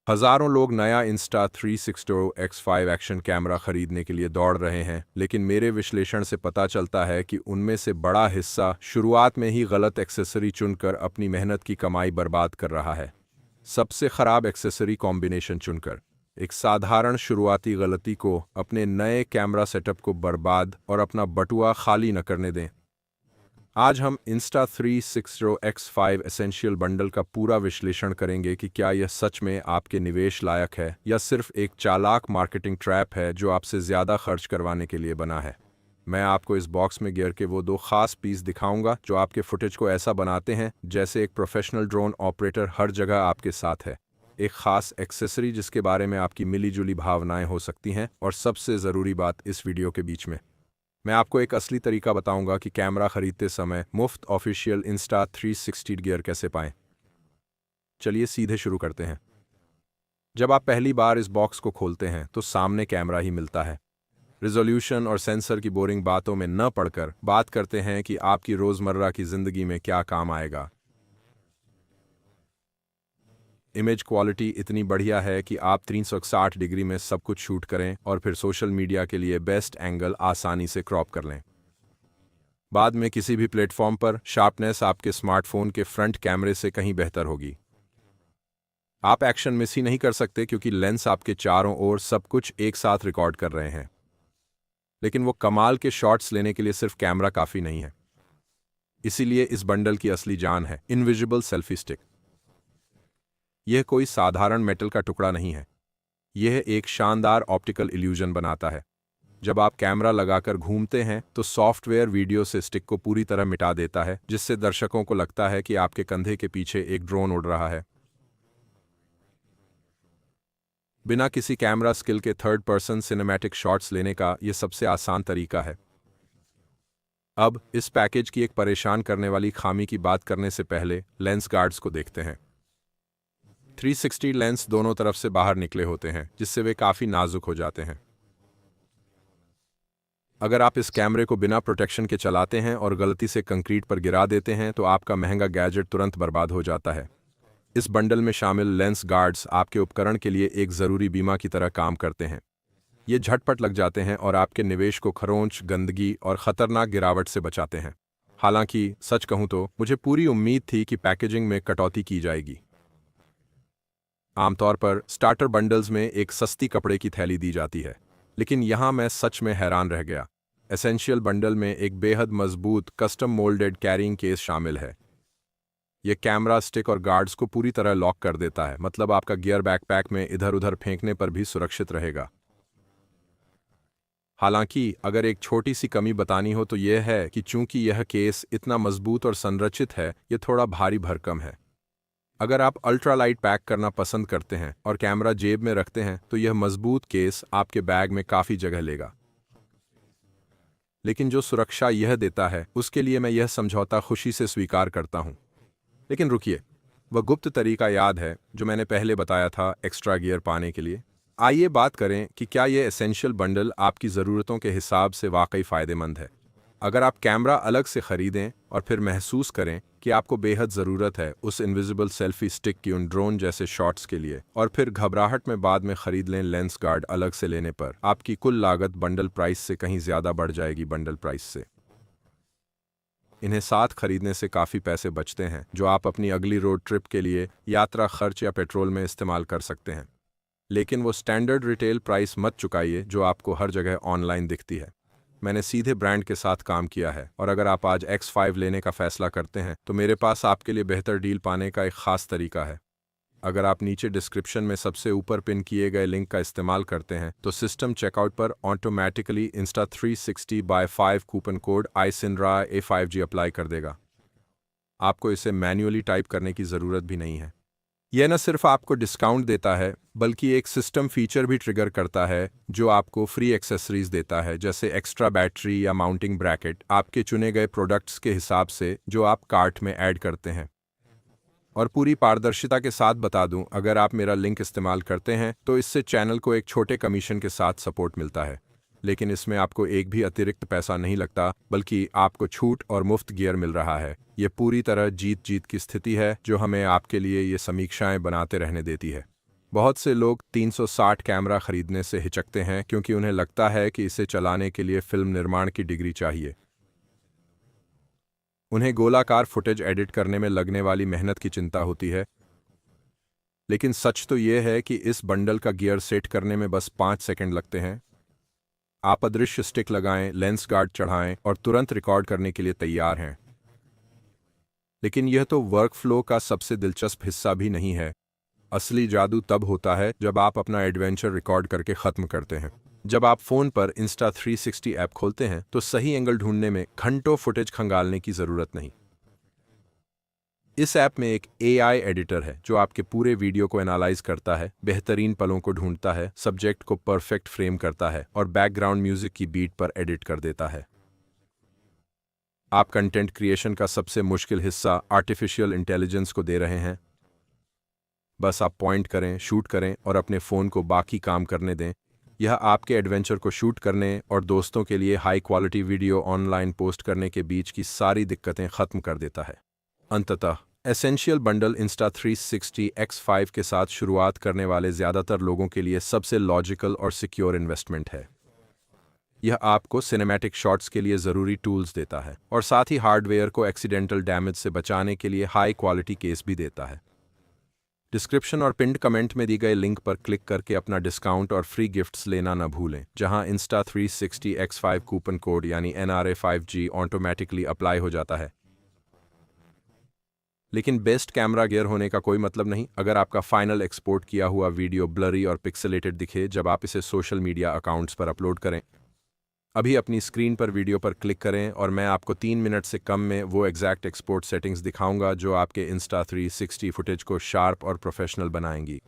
हजारों लोग नया Insta360 X5 एक्शन कैमरा खरीदने के लिए दौड़ रहे हैं, लेकिन मेरे विश्लेषण से पता चलता है कि उनमें से बड़ा हिस्सा शुरुआत में ही गलत एक्सेसरी चुनकर अपनी मेहनत की कमाई बर्बाद कर रहा है। सबसे खराब एक्सेसरी कॉम्बिनेशन चुनकर। एक साधारण शुरुआती गलती को अपने नए कैमरा सेटअप को बर्बाद और अपना बटुआ खाली न करने दें। आज हम Insta360 X5 एसेंशियल बंडल का पूरा विश्लेषण करेंगे कि क्या यह सच में आपके निवेश लायक है या सिर्फ एक चालाक मार्केटिंग ट्रैप है जो आपसे ज़्यादा खर्च करवाने के लिए बना है। मैं आपको इस बॉक्स में गियर के वो दो खास पीस दिखाऊंगा जो आपके फुटेज को ऐसा बनाते हैं जैसे एक प्रोफेशनल ड्रोन ऑपरेटर हर जगह आपके साथ है। एक खास एक्सेसरी जिसके बारे में आपकी मिलीजुली भावनाएं हो सकती हैं, और सबसे ज़रूरी बात इस वीडियो के बीच में मैं आपको एक असली तरीका बताऊंगा कि कैमरा खरीदते समय मुफ्त ऑफिशियल Insta360 गियर कैसे पाएं। चलिए सीधे शुरू करते हैं। जब आप पहली बार इस बॉक्स को खोलते हैं तो सामने कैमरा ही मिलता है। रिजोल्यूशन और सेंसर की बोरिंग बातों में न पड़कर बात करते हैं कि आपकी रोजमर्रा की जिंदगी में क्या काम आएगा। इमेज क्वालिटी इतनी बढ़िया है कि आप 360 डिग्री में सब कुछ शूट करें और फिर सोशल मीडिया के लिए बेस्ट एंगल आसानी से क्रॉप कर लें। बाद में किसी भी प्लेटफॉर्म पर शार्पनेस आपके स्मार्टफोन के फ्रंट कैमरे से कहीं बेहतर होगी। आप एक्शन मिस ही नहीं कर सकते क्योंकि लेंस आपके चारों ओर सब कुछ एक साथ रिकॉर्ड कर रहे हैं। लेकिन वो कमाल के शॉट्स लेने के लिए सिर्फ कैमरा काफी नहीं है। इसीलिए इस बंडल की असली जान है इनविजिबल सेल्फी स्टिक। यह कोई साधारण मेटल का टुकड़ा नहीं है। यह एक शानदार ऑप्टिकल इल्यूजन बनाता है। जब आप कैमरा लगाकर घूमते हैं तो सॉफ्टवेयर वीडियो से स्टिक को पूरी तरह मिटा देता है, जिससे दर्शकों को लगता है कि आपके कंधे के पीछे एक ड्रोन उड़ रहा है। बिना किसी कैमरा स्किल के थर्ड पर्सन सिनेमैटिक शॉट्स लेने का यह सबसे आसान तरीका है। अब इस पैकेज की एक परेशान करने वाली खामी की बात करने से पहले लेंस गार्ड्स को देखते हैं। 360 लेंस दोनों तरफ से बाहर निकले होते हैं, जिससे वे काफी नाजुक हो जाते हैं। अगर आप इस कैमरे को बिना प्रोटेक्शन के चलाते हैं और गलती से कंक्रीट पर गिरा देते हैं तो आपका महंगा गैजेट तुरंत बर्बाद हो जाता है। इस बंडल में शामिल लेंस गार्ड्स आपके उपकरण के लिए एक जरूरी बीमा की तरह काम करते हैं। ये झटपट लग जाते हैं और आपके निवेश को खरोंच, गंदगी और खतरनाक गिरावट से बचाते हैं। हालांकि सच कहूं तो मुझे पूरी उम्मीद थी कि पैकेजिंग में कटौती की जाएगी। आमतौर पर स्टार्टर बंडल्स में एक सस्ती कपड़े की थैली दी जाती है, लेकिन यहां मैं सच में हैरान रह गया। एसेंशियल बंडल में एक बेहद मजबूत कस्टम मोल्डेड कैरिंग केस शामिल है। यह कैमरा, स्टिक और गार्ड्स को पूरी तरह लॉक कर देता है, मतलब आपका गियर बैकपैक में इधर उधर फेंकने पर भी सुरक्षित रहेगा। हालांकि अगर एक छोटी सी कमी बतानी हो तो यह है कि चूंकि यह केस इतना मजबूत और संरचित है, यह थोड़ा भारी भरकम है। अगर आप अल्ट्रालाइट पैक करना पसंद करते हैं और कैमरा जेब में रखते हैं तो यह मजबूत केस आपके बैग में काफी जगह लेगा। लेकिन जो सुरक्षा यह देता है उसके लिए मैं यह समझौता खुशी से स्वीकार करता हूं। लेकिन रुकिए, वह गुप्त तरीका याद है जो मैंने पहले बताया था एक्स्ट्रा गियर पाने के लिए? आइए बात करें कि क्या यह एसेंशियल बंडल आपकी ज़रूरतों के हिसाब से वाकई फ़ायदेमंद है। अगर आप कैमरा अलग से खरीदें और फिर महसूस करें कि आपको बेहद ज़रूरत है उस इनविजिबल सेल्फी स्टिक की उन ड्रोन जैसे शॉट्स के लिए, और फिर घबराहट में बाद में खरीद लें लेंस गार्ड अलग से लेने पर, आपकी कुल लागत बंडल प्राइस से कहीं ज़्यादा बढ़ जाएगी। बंडल प्राइस से इन्हें साथ खरीदने से काफ़ी पैसे बचते हैं जो आप अपनी अगली रोड ट्रिप के लिए यात्रा खर्च या पेट्रोल में इस्तेमाल कर सकते हैं। लेकिन वो स्टैंडर्ड रिटेल प्राइस मत चुकाइए जो आपको हर जगह ऑनलाइन दिखती है। मैंने सीधे ब्रांड के साथ काम किया है, और अगर आप आज X5 लेने का फैसला करते हैं तो मेरे पास आपके लिए बेहतर डील पाने का एक खास तरीका है। अगर आप नीचे डिस्क्रिप्शन में सबसे ऊपर पिन किए गए लिंक का इस्तेमाल करते हैं तो सिस्टम चेकआउट पर automatically Insta360x5 coupon code ISINRA-A5G apply कर देगा। आपको इसे मैन्युअली टाइप करने की ज़रूरत भी नहीं है। यह न सिर्फ आपको डिस्काउंट देता है बल्कि एक सिस्टम फीचर भी ट्रिगर करता है जो आपको फ्री एक्सेसरीज देता है, जैसे एक्स्ट्रा बैटरी या माउंटिंग ब्रैकेट आपके चुने गए प्रोडक्ट्स के हिसाब से जो आप कार्ट में ऐड करते हैं। और पूरी पारदर्शिता के साथ बता दूं, अगर आप मेरा लिंक इस्तेमाल करते हैं तो इससे चैनल को एक छोटे कमीशन के साथ सपोर्ट मिलता है। लेकिन इसमें आपको एक भी अतिरिक्त पैसा नहीं लगता, बल्कि आपको छूट और मुफ्त गियर मिल रहा है। ये पूरी तरह जीत जीत की स्थिति है जो हमें आपके लिए ये समीक्षाएं बनाते रहने देती है। बहुत से लोग 360 कैमरा खरीदने से हिचकते हैं क्योंकि उन्हें लगता है कि इसे चलाने के लिए फिल्म निर्माण की डिग्री चाहिए। उन्हें गोलाकार फुटेज एडिट करने में लगने वाली मेहनत की चिंता होती है, लेकिन सच तो यह है कि इस बंडल का गियर सेट करने में बस 5 सेकंड लगते हैं। आप अदृश्य स्टिक लगाएं, लेंस गार्ड चढ़ाएं और तुरंत रिकॉर्ड करने के लिए तैयार हैं। लेकिन यह तो वर्कफ्लो का सबसे दिलचस्प हिस्सा भी नहीं है। असली जादू तब होता है जब आप अपना एडवेंचर रिकॉर्ड करके ख़त्म करते हैं। जब आप फ़ोन पर Insta360 ऐप खोलते हैं तो सही एंगल ढूंढने में घंटों फुटेज खंगालने की ज़रूरत नहीं। इस ऐप में एक AI एडिटर है जो आपके पूरे वीडियो को एनालाइज करता है, बेहतरीन पलों को ढूंढता है, सब्जेक्ट को परफेक्ट फ्रेम करता है और बैकग्राउंड म्यूजिक की बीट पर एडिट कर देता है। आप कंटेंट क्रिएशन का सबसे मुश्किल हिस्सा आर्टिफिशियल इंटेलिजेंस को दे रहे हैं। बस आप पॉइंट करें, शूट करें और अपने फ़ोन को बाकी काम करने दें। यह आपके एडवेंचर को शूट करने और दोस्तों के लिए high quality video online post करने के बीच की सारी दिक्कतें ख़त्म कर देता है। अंततः एसेंशियल बंडल Insta360 X5 के साथ शुरुआत करने वाले ज़्यादातर लोगों के लिए सबसे लॉजिकल और सिक्योर इन्वेस्टमेंट है। यह आपको सिनेमैटिक शॉट्स के लिए ज़रूरी टूल्स देता है और साथ ही हार्डवेयर को एक्सीडेंटल डैमेज से बचाने के लिए हाई क्वालिटी केस भी देता है। डिस्क्रिप्शन और पिंड कमेंट में दी गए लिंक पर क्लिक करके अपना डिस्काउंट और फ्री गिफ्ट्स लेना न भूलें, जहां Insta360 X5 कूपन कोड यानी NRA5G ऑटोमेटिकली अप्लाई हो जाता है। लेकिन बेस्ट कैमरा गियर होने का कोई मतलब नहीं अगर आपका फाइनल एक्सपोर्ट किया हुआ वीडियो ब्लरी और पिक्सेलेटेड दिखे जब आप इसे सोशल मीडिया अकाउंट्स पर अपलोड करें। अभी अपनी स्क्रीन पर वीडियो पर क्लिक करें और मैं आपको 3 मिनट से कम में वो एग्जैक्ट एक्सपोर्ट सेटिंग्स दिखाऊंगा जो आपके Insta360 फुटेज को शार्प और प्रोफेशनल बनाएंगी।